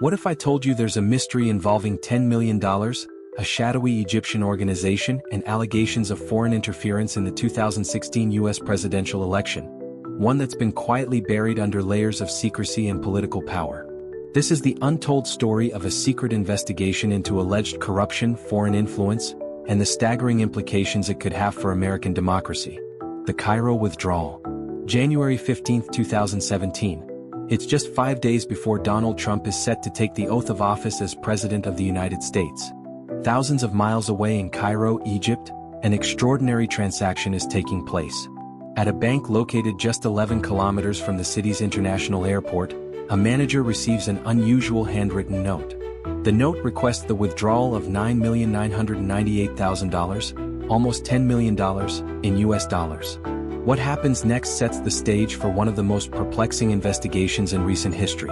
What if I told you there's a mystery involving $10 million, a shadowy Egyptian organization, and allegations of foreign interference in the 2016 US presidential election? One that's been quietly buried under layers of secrecy and political power. This is the untold story of a secret investigation into alleged corruption, foreign influence, and the staggering implications it could have for American democracy. The Cairo withdrawal. January 15, 2017. It's just 5 days before Donald Trump is set to take the oath of office as President of the United States. Thousands of miles away in Cairo, Egypt, an extraordinary transaction is taking place. At a bank located just 11 kilometers from the city's international airport, a manager receives an unusual handwritten note. The note requests the withdrawal of $9,998,000, almost $10 million, in US dollars. What happens next sets the stage for one of the most perplexing investigations in recent history.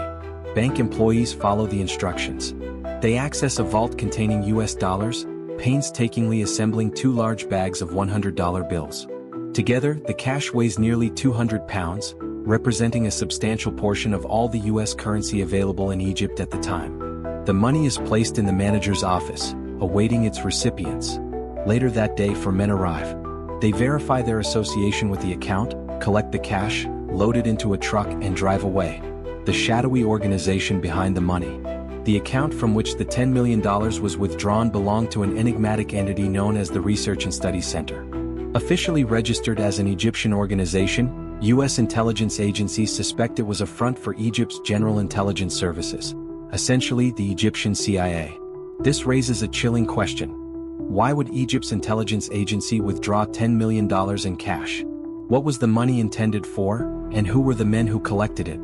Bank employees follow the instructions. They access a vault containing US dollars, painstakingly assembling 2 large bags of $100 bills. Together, the cash weighs nearly 200 pounds, representing a substantial portion of all the US currency available in Egypt at the time. The money is placed in the manager's office, awaiting its recipients. Later that day, 4 men arrive. They verify their association with the account, collect the cash, load it into a truck, and drive away. The shadowy organization behind the money. The account from which the $10 million was withdrawn belonged to an enigmatic entity known as the Research and Studies Center. Officially registered as an Egyptian organization, U.S. intelligence agencies suspect it was a front for Egypt's General Intelligence Services, essentially the Egyptian CIA. This raises a chilling question. Why would Egypt's intelligence agency withdraw $10 million in cash? What was the money intended for, and who were the men who collected it?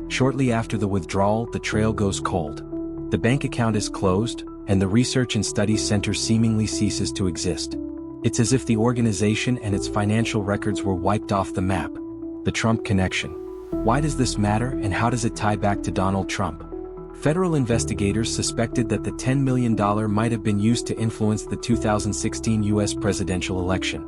Shortly after the withdrawal, the trail goes cold. The bank account is closed, and the Research and Studies Center seemingly ceases to exist. It's as if the organization and its financial records were wiped off the map. The Trump connection. Why does this matter, and how does it tie back to Donald Trump? Federal investigators suspected that the $10 million might have been used to influence the 2016 U.S. presidential election.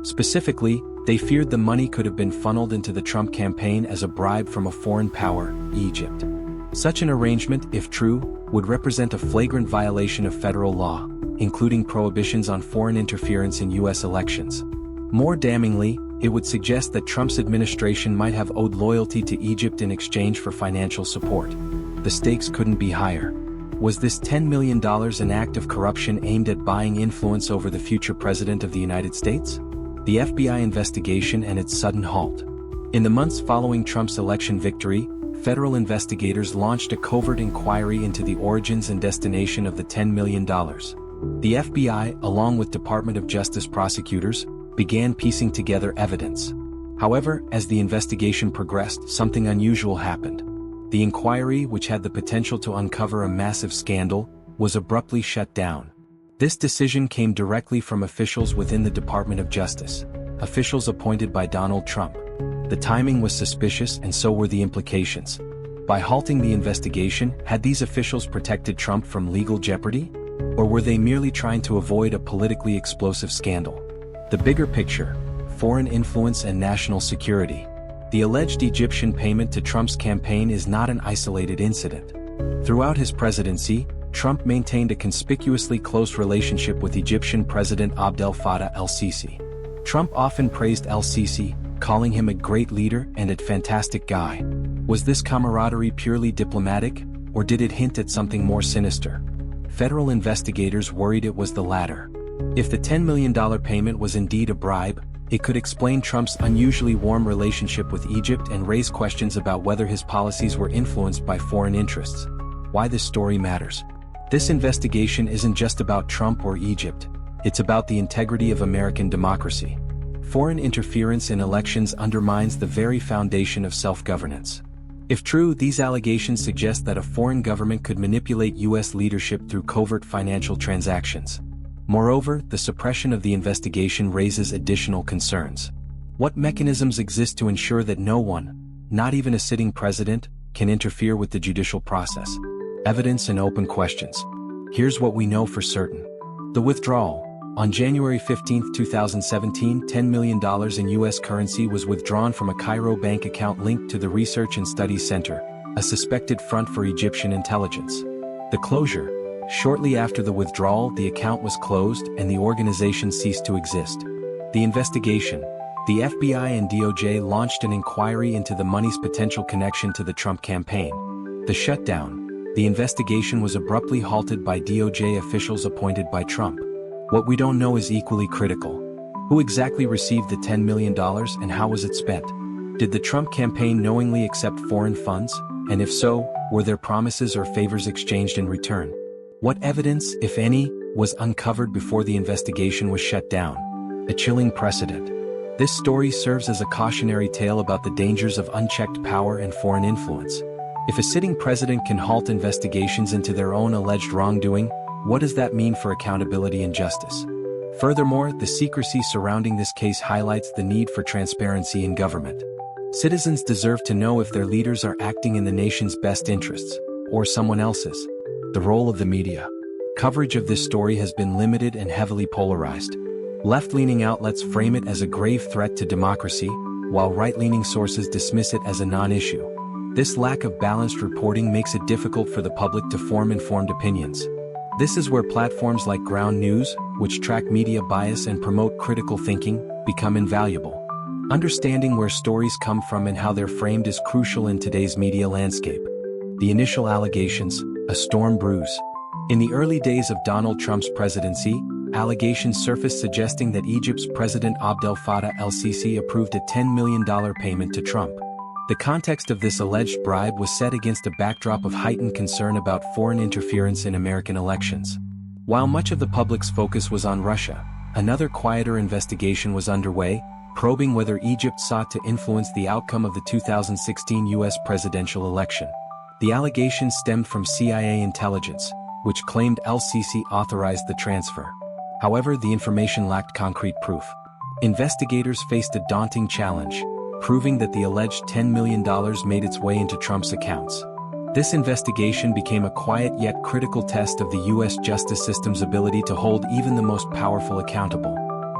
Specifically, they feared the money could have been funneled into the Trump campaign as a bribe from a foreign power, Egypt. Such an arrangement, if true, would represent a flagrant violation of federal law, including prohibitions on foreign interference in U.S. elections. More damningly, it would suggest that Trump's administration might have owed loyalty to Egypt in exchange for financial support. The stakes couldn't be higher. Was this $10 million an act of corruption aimed at buying influence over the future president of the United States? The FBI investigation and its sudden halt. In the months following Trump's election victory, federal investigators launched a covert inquiry into the origins and destination of the $10 million. The FBI, along with Department of Justice prosecutors, began piecing together evidence. However, as the investigation progressed, something unusual happened. The inquiry, which had the potential to uncover a massive scandal, was abruptly shut down. This decision came directly from officials within the Department of Justice, officials appointed by Donald Trump. The timing was suspicious, and so were the implications. By halting the investigation, had these officials protected Trump from legal jeopardy? Or were they merely trying to avoid a politically explosive scandal? The bigger picture: foreign influence and national security. The alleged Egyptian payment to Trump's campaign is not an isolated incident. Throughout his presidency, Trump maintained a conspicuously close relationship with Egyptian President Abdel Fattah el-Sisi. Trump often praised el-Sisi, calling him a great leader and a fantastic guy. Was this camaraderie purely diplomatic, or did it hint at something more sinister? Federal investigators worried it was the latter. If the $10 million payment was indeed a bribe, it could explain Trump's unusually warm relationship with Egypt and raise questions about whether his policies were influenced by foreign interests. Why this story matters. This investigation isn't just about Trump or Egypt, it's about the integrity of American democracy. Foreign interference in elections undermines the very foundation of self-governance. If true, these allegations suggest that a foreign government could manipulate U.S. leadership through covert financial transactions. Moreover, the suppression of the investigation raises additional concerns. What mechanisms exist to ensure that no one, not even a sitting president, can interfere with the judicial process? Evidence and open questions. Here's what we know for certain. The withdrawal. On January 15, 2017, $10 million in U.S. currency was withdrawn from a Cairo bank account linked to the Research and Studies Center, a suspected front for Egyptian intelligence. The closure. Shortly after the withdrawal, the account was closed and the organization ceased to exist. The investigation. The FBI and DOJ launched an inquiry into the money's potential connection to the Trump campaign. The shutdown. The investigation was abruptly halted by DOJ officials appointed by Trump. What we don't know is equally critical. Who exactly received the $10 million and how was it spent? Did the Trump campaign knowingly accept foreign funds? And if so, were there promises or favors exchanged in return? What evidence, if any, was uncovered before the investigation was shut down? A chilling precedent. This story serves as a cautionary tale about the dangers of unchecked power and foreign influence. If a sitting president can halt investigations into their own alleged wrongdoing, what does that mean for accountability and justice? Furthermore, the secrecy surrounding this case highlights the need for transparency in government. Citizens deserve to know if their leaders are acting in the nation's best interests, or someone else's. The role of the media. Coverage of this story has been limited and heavily polarized. Left-leaning outlets frame it as a grave threat to democracy, while right-leaning sources dismiss it as a non-issue. This lack of balanced reporting makes it difficult for the public to form informed opinions. This is where platforms like Ground News, which track media bias and promote critical thinking, become invaluable. Understanding where stories come from and how they're framed is crucial in today's media landscape. The initial allegations. A storm brews. In the early days of Donald Trump's presidency, allegations surfaced suggesting that Egypt's President Abdel Fattah el-Sisi approved a $10 million payment to Trump. The context of this alleged bribe was set against a backdrop of heightened concern about foreign interference in American elections. While much of the public's focus was on Russia, another quieter investigation was underway, probing whether Egypt sought to influence the outcome of the 2016 U.S. presidential election. The allegations stemmed from CIA intelligence, which claimed el-Sisi authorized the transfer. However, the information lacked concrete proof. Investigators faced a daunting challenge, proving that the alleged $10 million made its way into Trump's accounts. This investigation became a quiet yet critical test of the U.S. justice system's ability to hold even the most powerful accountable.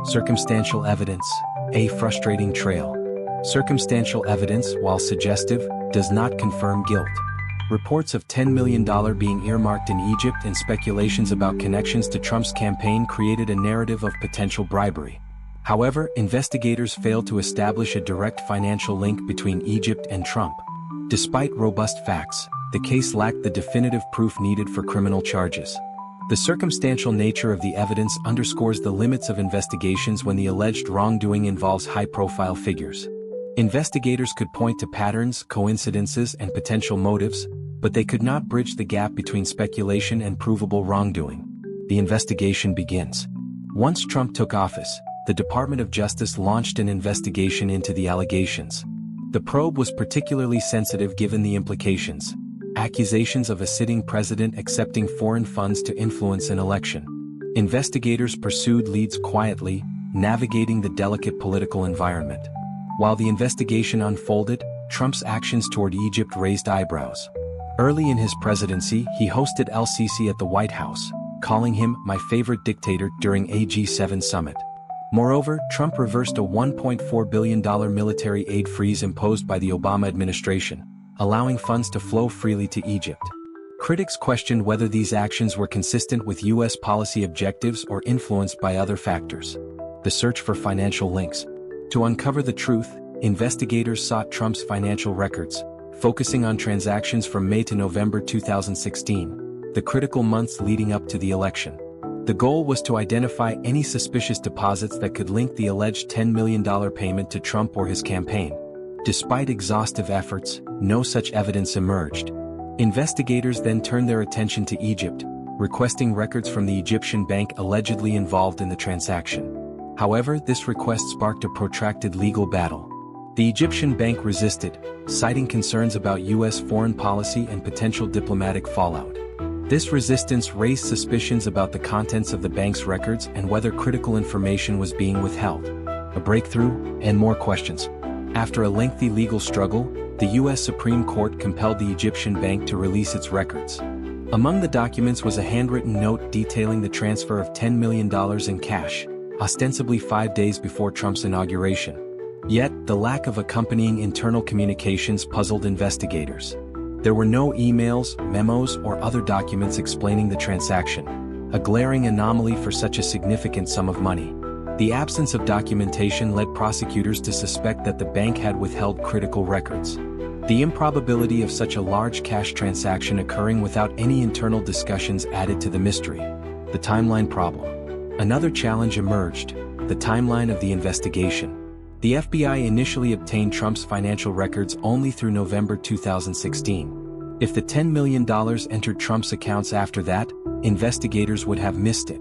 Circumstantial evidence. A frustrating trail. Circumstantial evidence, while suggestive, does not confirm guilt. Reports of $10 million being earmarked in Egypt and speculations about connections to Trump's campaign created a narrative of potential bribery. However, investigators failed to establish a direct financial link between Egypt and Trump. Despite robust facts, the case lacked the definitive proof needed for criminal charges. The circumstantial nature of the evidence underscores the limits of investigations when the alleged wrongdoing involves high-profile figures. Investigators could point to patterns, coincidences, and potential motives, but they could not bridge the gap between speculation and provable wrongdoing. The investigation begins. Once Trump took office, the Department of Justice launched an investigation into the allegations. The probe was particularly sensitive given the implications. Accusations of a sitting president accepting foreign funds to influence an election. Investigators pursued leads quietly, navigating the delicate political environment. While the investigation unfolded, Trump's actions toward Egypt raised eyebrows. Early in his presidency, he hosted el-Sisi at the White House, calling him "my favorite dictator" during a G7 summit. Moreover, Trump reversed a $1.4 billion military aid freeze imposed by the Obama administration, allowing funds to flow freely to Egypt. Critics questioned whether these actions were consistent with U.S. policy objectives or influenced by other factors. The search for financial links. To uncover the truth, investigators sought Trump's financial records, focusing on transactions from May to November 2016, the critical months leading up to the election. The goal was to identify any suspicious deposits that could link the alleged $10 million payment to Trump or his campaign. Despite exhaustive efforts, no such evidence emerged. Investigators then turned their attention to Egypt, requesting records from the Egyptian bank allegedly involved in the transaction. However, this request sparked a protracted legal battle. The Egyptian bank resisted, citing concerns about U.S. foreign policy and potential diplomatic fallout. This resistance raised suspicions about the contents of the bank's records and whether critical information was being withheld. A breakthrough, and more questions. After a lengthy legal struggle, the U.S. Supreme Court compelled the Egyptian bank to release its records. Among the documents was a handwritten note detailing the transfer of $10 million in cash, ostensibly 5 days before Trump's inauguration. Yet, the lack of accompanying internal communications puzzled investigators. There were no emails, memos, or other documents explaining the transaction, a glaring anomaly for such a significant sum of money. The absence of documentation led prosecutors to suspect that the bank had withheld critical records. The improbability of such a large cash transaction occurring without any internal discussions added to the mystery. The timeline problem. Another challenge emerged: the timeline of the investigation. The FBI initially obtained Trump's financial records only through November 2016. If the $10 million entered Trump's accounts after that, investigators would have missed it.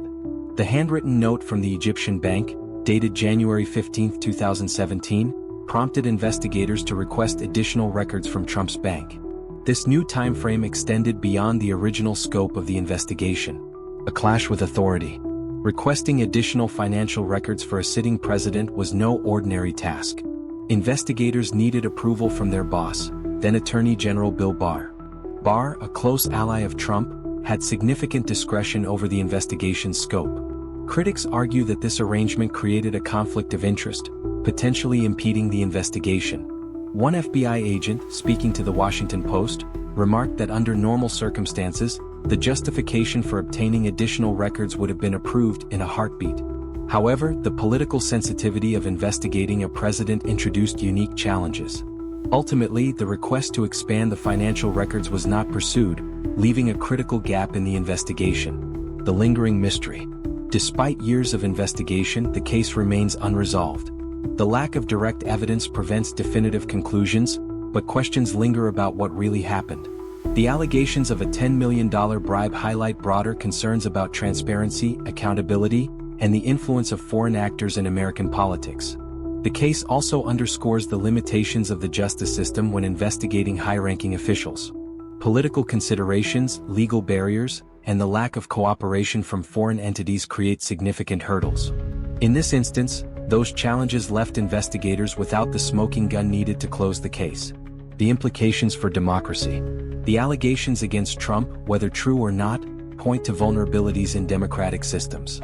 The handwritten note from the Egyptian bank, dated January 15, 2017, prompted investigators to request additional records from Trump's bank. This new time frame extended beyond the original scope of the investigation. A clash with authority. Requesting additional financial records for a sitting president was no ordinary task. Investigators needed approval from their boss, then Attorney General Bill Barr. Barr, a close ally of Trump, had significant discretion over the investigation's scope. Critics argue that this arrangement created a conflict of interest, potentially impeding the investigation. One FBI agent, speaking to the Washington Post, remarked that under normal circumstances, the justification for obtaining additional records would have been approved in a heartbeat. However, the political sensitivity of investigating a president introduced unique challenges. Ultimately, the request to expand the financial records was not pursued, leaving a critical gap in the investigation. The lingering mystery. Despite years of investigation, the case remains unresolved. The lack of direct evidence prevents definitive conclusions, but questions linger about what really happened. The allegations of a $10 million bribe highlight broader concerns about transparency, accountability, and the influence of foreign actors in American politics. The case also underscores the limitations of the justice system when investigating high-ranking officials. Political considerations, legal barriers, and the lack of cooperation from foreign entities create significant hurdles. In this instance, those challenges left investigators without the smoking gun needed to close the case. The implications for democracy. The allegations against Trump, whether true or not, point to vulnerabilities in democratic systems.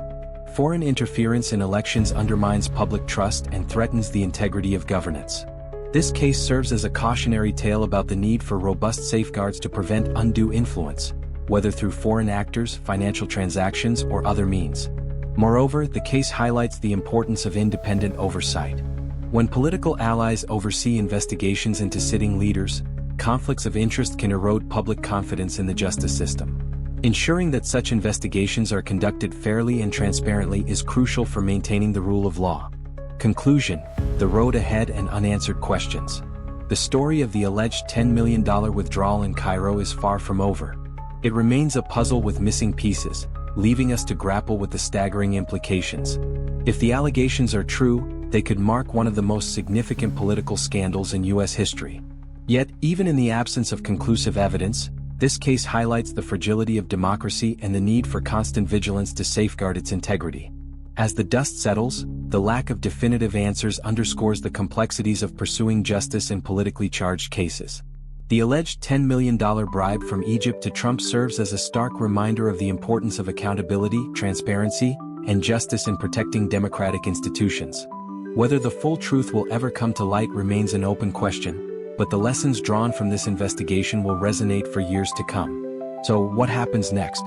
Foreign interference in elections undermines public trust and threatens the integrity of governance. This case serves as a cautionary tale about the need for robust safeguards to prevent undue influence, whether through foreign actors, financial transactions, or other means. Moreover, the case highlights the importance of independent oversight. When political allies oversee investigations into sitting leaders, conflicts of interest can erode public confidence in the justice system. Ensuring that such investigations are conducted fairly and transparently is crucial for maintaining the rule of law. Conclusion: the road ahead and unanswered questions. The story of the alleged $10 million withdrawal in Cairo is far from over. It remains a puzzle with missing pieces, leaving us to grapple with the staggering implications. If the allegations are true, they could mark one of the most significant political scandals in U.S. history. Yet, even in the absence of conclusive evidence, this case highlights the fragility of democracy and the need for constant vigilance to safeguard its integrity. As the dust settles, the lack of definitive answers underscores the complexities of pursuing justice in politically charged cases. The alleged $10 million bribe from Egypt to Trump serves as a stark reminder of the importance of accountability, transparency, and justice in protecting democratic institutions. Whether the full truth will ever come to light remains an open question, but the lessons drawn from this investigation will resonate for years to come. So, what happens next?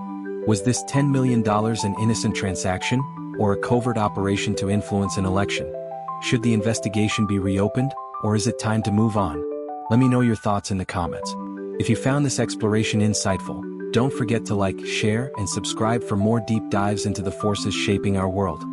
Was this $10 million an innocent transaction, or a covert operation to influence an election? Should the investigation be reopened, or is it time to move on? Let me know your thoughts in the comments. If you found this exploration insightful, don't forget to like, share, and subscribe for more deep dives into the forces shaping our world.